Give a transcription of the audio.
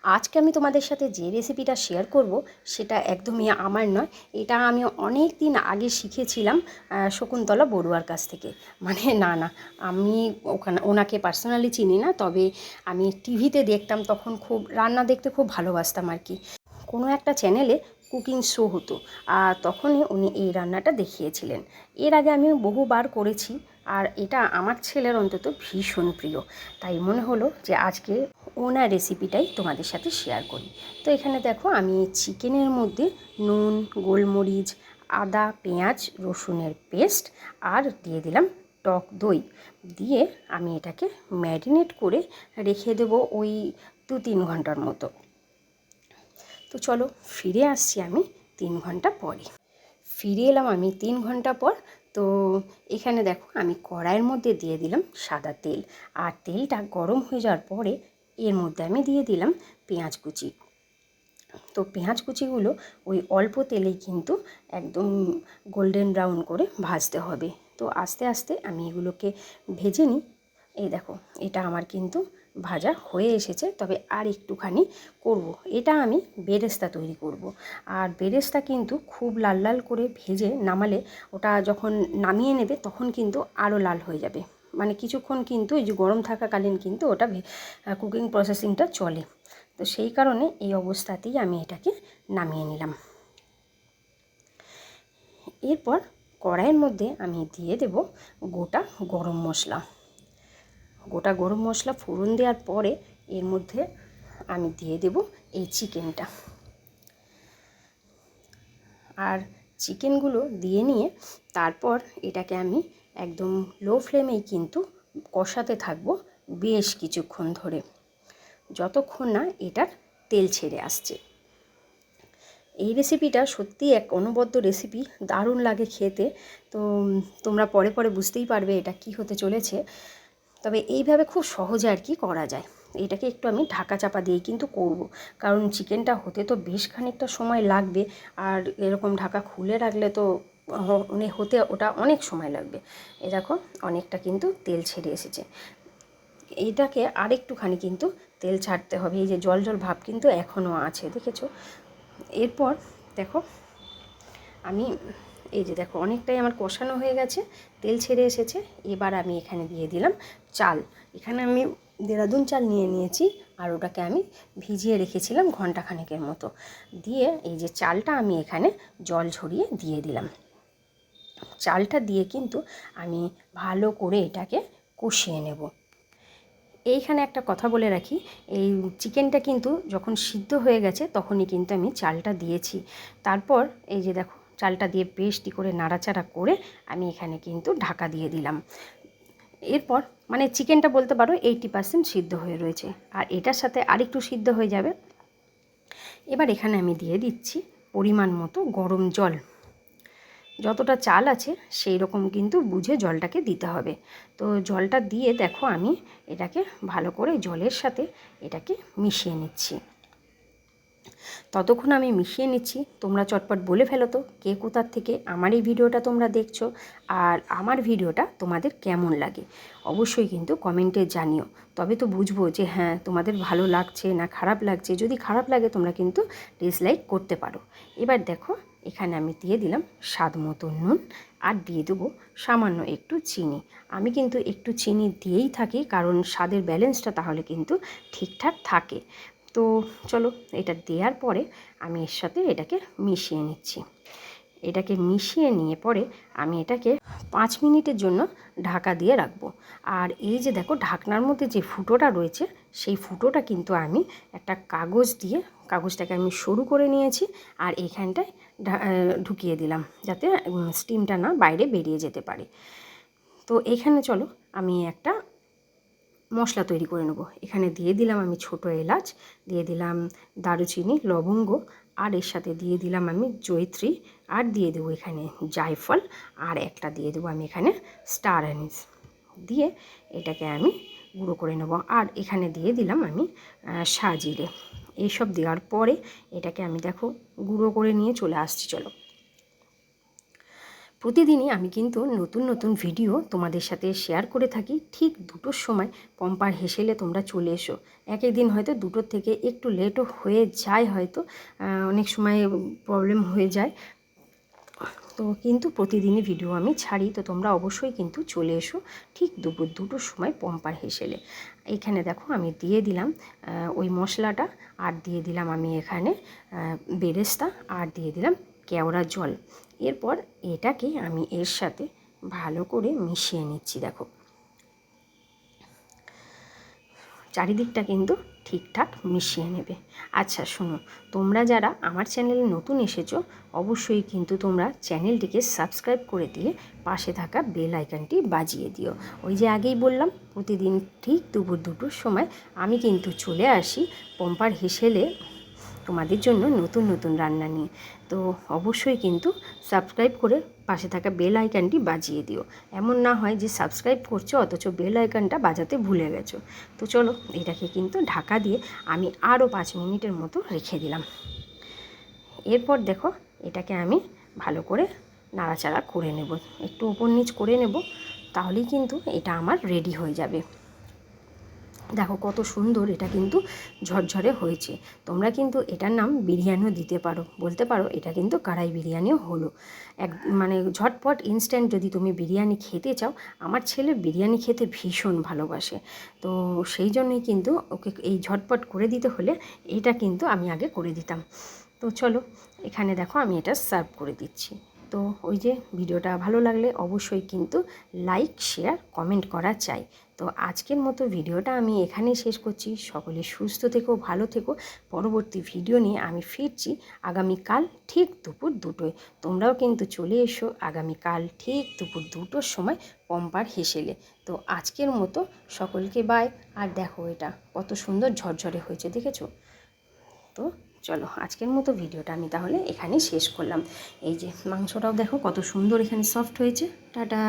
আজকে আমি তোমাদের সাথে যে রেসিপিটা শেয়ার করব সেটা একদমই আমার নয়। এটা আমি অনেক দিন আগে শিখেছিলাম শকুন্তলা বড়ুয়ার কাছ থেকে। না, আমি ওনাকে পার্সোনালি চিনি না, তবে আমি টিভিতে দেখতাম, তখন খুব রান্না দেখতে খুব ভালোবাসতাম আর কি। কোনো একটা চ্যানেলে কুকিং শো হতো, আর তখনই উনি এই রান্নাটা দেখিয়েছিলেন। এর আগে আমি বহুবার করেছি, আর এটা আমার ছেলের অন্তত ভীষণ প্রিয়। তাই মনে হলো যে আজকে ওনার রেসিপিটাই তোমাদের সাথে শেয়ার করি। তো এখানে দেখো, আমি চিকেনের মধ্যে নুন, গোলমরিচ, আদা, পেঁয়াজ, রসুনের পেস্ট আর দিয়ে দিলাম টক দই দিয়ে আমি এটাকে ম্যারিনেট করে রেখে দেবো ওই 2-3 ঘন্টার মতো। তো চলো ফিরে আসছি আমি 3 ঘন্টা পরে। ফিরে এলাম আমি 3 ঘন্টা পর। তো এখানে দেখো, আমি কড়াইয়ের মধ্যে দিয়ে দিলাম সাদা তেল, আর তেলটা গরম হয়ে যাওয়ার পরে এর মধ্যে আমি দিয়ে দিলাম পেঁয়াজ কুচি। তো পেঁয়াজ কুচিগুলো ওই অল্প তেলেই কিন্তু একদম গোল্ডেন ব্রাউন করে ভাজতে হবে। তো আস্তে আস্তে আমি এগুলোকে ভেজে নিই। এই দেখো, এটা আমার কিন্তু ভাজা হয়ে এসেছে, তবে আর একটুখানি করব। এটা আমি বেরেস্তা তৈরি করব। আর বেরেস্তা কিন্তু খুব লাল লাল করে ভেজে নামালে, ওটা যখন নামিয়ে নেবে তখন কিন্তু আরও লাল হয়ে যাবে। কিছুক্ষণ কিন্তু এই যে গরম থাকাকালীন কিন্তু ওটা কুকিং প্রসেসিংটা চলে। তো সেই কারণে এই অবস্থাতেই আমি এটাকে নামিয়ে নিলাম। এরপর কড়াইয়ের মধ্যে আমি দিয়ে দেব গোটা গরম মশলা। গোটা গরম মশলা ফোড়ন দেওয়ার পরে এর মধ্যে আমি দিয়ে দেব এই চিকেনটা। আর চিকেনগুলো দিয়ে নিয়ে তারপর এটাকে আমি একদম লো ফ্লেমেই কিন্তু কষাতে থাকবো বেশ কিছুক্ষণ ধরে, যতক্ষণ না এটার তেল ছেড়ে আসছে। এই রেসিপিটা সত্যিই এক অনবদ্য রেসিপি, দারুণ লাগে খেতে। তো তোমরা পরে পরে বুঝতেই পারবে এটা কি হতে চলেছে। তবে এইভাবে খুব সহজে আর কি করা যায়। এটাকে একটু আমি ঢাকা চাপা দিয়েই কিন্তু করব, কারণ চিকেনটা হতে তো বেশ খানিকটা সময় লাগবে। আর এরকম ঢাকা খুলে রাখলে তো হতে ওটা অনেক সময় লাগবে। এ দেখো, অনেকটা কিন্তু তেল ছেড়ে এসেছে। এইটাকে আরেকটুখানি কিন্তু তেল ছাড়তে হবে। এই যে জল জল ভাব কিন্তু এখনও আছে, দেখেছো? এরপর দেখো, আমি এই যে দেখো, অনেকটাই আমার কষানো হয়ে গেছে, তেল ছেড়ে এসেছে। এবার আমি এখানে দিয়ে দিলাম চাল। এখানে আমি দেরাদুন চাল নিয়ে নিয়েছি, আর ওটাকে আমি ভিজিয়ে রেখেছিলাম ঘন্টাখানেকের মতো। দিয়ে এই যে চালটা আমি এখানে জল ঝরিয়ে দিয়ে দিলাম। চালটা দিয়ে কিন্তু আমি ভালো করে এটাকে কষিয়ে নেব। এইখানে একটা কথা বলে রাখি, এই চিকেনটা কিন্তু যখন সিদ্ধ হয়ে গেছে তখনই কিন্তু আমি চালটা দিয়েছি। তারপর এই যে দেখো, চালটা দিয়ে বেশটি করে নাড়াচাড়া করে আমি এখানে কিন্তু ঢাকা দিয়ে দিলাম। এরপর চিকেনটা বলতে পারো 80% সিদ্ধ হয়ে রয়েছে, আর এটার সাথে আরেকটু সিদ্ধ হয়ে যাবে। এবার এখানে আমি দিয়ে দিচ্ছি পরিমাণ মতো গরম জল। যতটা চাল আছে সেই রকম কিন্তু বুঝে জলটাকে দিতে হবে। তো জলটা দিয়ে দেখো, আমি এটাকে ভালো করে জলের সাথে এটাকে মিশিয়ে নিচ্ছি। ততক্ষণ আমি মিশিয়ে নিচ্ছি, তোমরা চটপট বলে ফেলো তো কে কোথার থেকে আমার এই ভিডিওটা তোমরা দেখছো, আর আমার ভিডিওটা তোমাদের কেমন লাগে অবশ্যই কিন্তু কমেন্টে জানিও। তবে তো বুঝবো যে হ্যাঁ, তোমাদের ভালো লাগছে না খারাপ লাগছে। যদি খারাপ লাগে তোমরা কিন্তু ডিসলাইক করতে পারো। এবার দেখো, এখানে আমি দিয়ে দিলাম স্বাদ মতো নুন, আর দিয়ে দেবো সামান্য একটু চিনি। আমি কিন্তু একটু চিনি দিয়েই থাকি, কারণ স্বাদের ব্যালেন্সটা তাহলে কিন্তু ঠিকঠাক থাকে। তো চলো, এটা দেওয়ার পরে আমি এর সাথে এটাকে মিশিয়ে নিচ্ছি। এটাকে মিশিয়ে নিয়ে পরে আমি এটাকে 5 মিনিটের জন্য ঢাকা দিয়ে রাখবো। আর এই যে দেখো, ঢাকনার মধ্যে যে ফুটোটা রয়েছে সেই ফুটোটা কিন্তু আমি একটা কাগজ দিয়ে, কাগজটাকে আমি সরু করে নিয়েছি, আর এইখানটায় ঢুকিয়ে দিলাম যাতে স্টিমটা না বাইরে বেরিয়ে যেতে পারে। তো এখানে চলো আমি একটা মশলা তৈরি করে নেব। এখানে দিয়ে দিলাম আমি ছোটো এলাচ, দিয়ে দিলাম দারুচিনি, লবঙ্গ, আর এর সাথে দিয়ে দিলাম আমি জয়িত্রী, আর দিয়ে দেবো এখানে জায়ফল, আর একটা দিয়ে দেবো আমি এখানে স্টার অ্যানিস। দিয়ে এটাকে আমি গুঁড়ো করে নেব। আর এখানে দিয়ে দিলাম আমি সাজিরে। এইসব দেওয়ার পরে এটাকে আমি দেখো গুঁড়ো করে নিয়ে চলে আসছি। চলো, প্রতিদিনই আমি কিন্তু নতুন নতুন ভিডিও তোমাদের সাথে শেয়ার করে থাকি। ঠিক 2টোর সময় পম্পার হেসেলে তোমরা চলে এসো। এক একদিন হয়তো 2টোর থেকে একটু লেটও হয়ে যায়, হয়তো অনেক সময় প্রবলেম হয়ে যায়, তো কিন্তু প্রতিদিনই ভিডিও আমি ছাড়ি। তো তোমরা অবশ্যই কিন্তু চলে এসো ঠিক দুপুর 2টোর সময় পম্পার হেসেলে। এখানে দেখো আমি দিয়ে দিলাম ওই মশলাটা, আর দিয়ে দিলাম আমি এখানে বেরেস্তা, আর দিয়ে দিলাম কেওড়া জল। এরপর এটাকে আমি এর সাথে ভালো করে মিশিয়ে নিচ্ছি। দেখো চারিদিকটা কিন্তু ঠিকঠাক মিশিয়ে নেবে। আচ্ছা শোনো, তোমরা যারা আমার চ্যানেলে নতুন এসেছো অবশ্যই কিন্তু তোমরা চ্যানেলটিকে সাবস্ক্রাইব করে দিয়ে পাশে থাকা বেল আইকনটি বাজিয়ে দিও। ওই যে আগেই বললাম, প্রতিদিন ঠিক দুপুর 2টোর সময় আমি কিন্তু চলে আসি পম্পার হেসেলে তোমাদের জন্য নতুন নতুন রান্না নিয়ে। তো অবশ্যই কিন্তু সাবস্ক্রাইব করে পাশে থাকা বেল আইকনটি বাজিয়ে দিও। এমন না হয় যে সাবস্ক্রাইব করছো অথচ বেল আইকনটা বাজাতে ভুলে গেছো। তো চলো, এটাকে কিন্তু ঢাকা দিয়ে আমি আরও 5 মিনিটের মতো রেখে দিলাম। এরপর দেখো এটাকে আমি ভালো করে নাড়াচাড়া করে নেব, একটু উপর নিচ করে নেব, তাহলেই কিন্তু এটা আমার রেডি হয়ে যাবে। দেখো কত সুন্দর এটা কিন্তু ঝরঝরে হয়েছে। তোমরা কিন্তু এটার নাম বিরিয়ানিও দিতে পারো, বলতে পারো এটা কিন্তু কড়াই বিরিয়ানিও হলো। মানে ঝটপট ইনস্ট্যান্ট যদি তুমি বিরিয়ানি খেতে চাও, আমার ছেলে বিরিয়ানি খেতে ভীষণ ভালোবাসে, তো সেই জন্যই কিন্তু ওকে এই ঝটপট করে দিতে হলে এটা কিন্তু আমি আগে করে দিতাম। তো চলো, এখানে দেখো আমি এটা সার্ভ করে দিচ্ছি। তো ওই যে ভিডিওটা ভালো লাগলে অবশ্যই কিন্তু লাইক শেয়ার কমেন্ট করা চাই। তো আজকের মতো ভিডিওটা আমি এখানেই শেষ করছি। সকলে সুস্থ থেকো, ভালো থেকো। পরবর্তী ভিডিও নিয়ে আমি ফিরছি আগামীকাল ঠিক দুপুর 2টোয়। তোমরাও কিন্তু চলে এসো আগামীকাল ঠিক দুপুর 2টোর সময় পম্পার হেসেলে। তো আজকের মতো সকলকে বাই। আর দেখো এটা কত সুন্দর ঝরঝরে হয়েছে, দেখেছো? তো চলো, আজকের মতো ভিডিওটা আমি তাহলে এখানেই শেষ করলাম। এই যে মাংসটাও দেখো কত সুন্দর এখানে সফট হয়েছে। টাটা।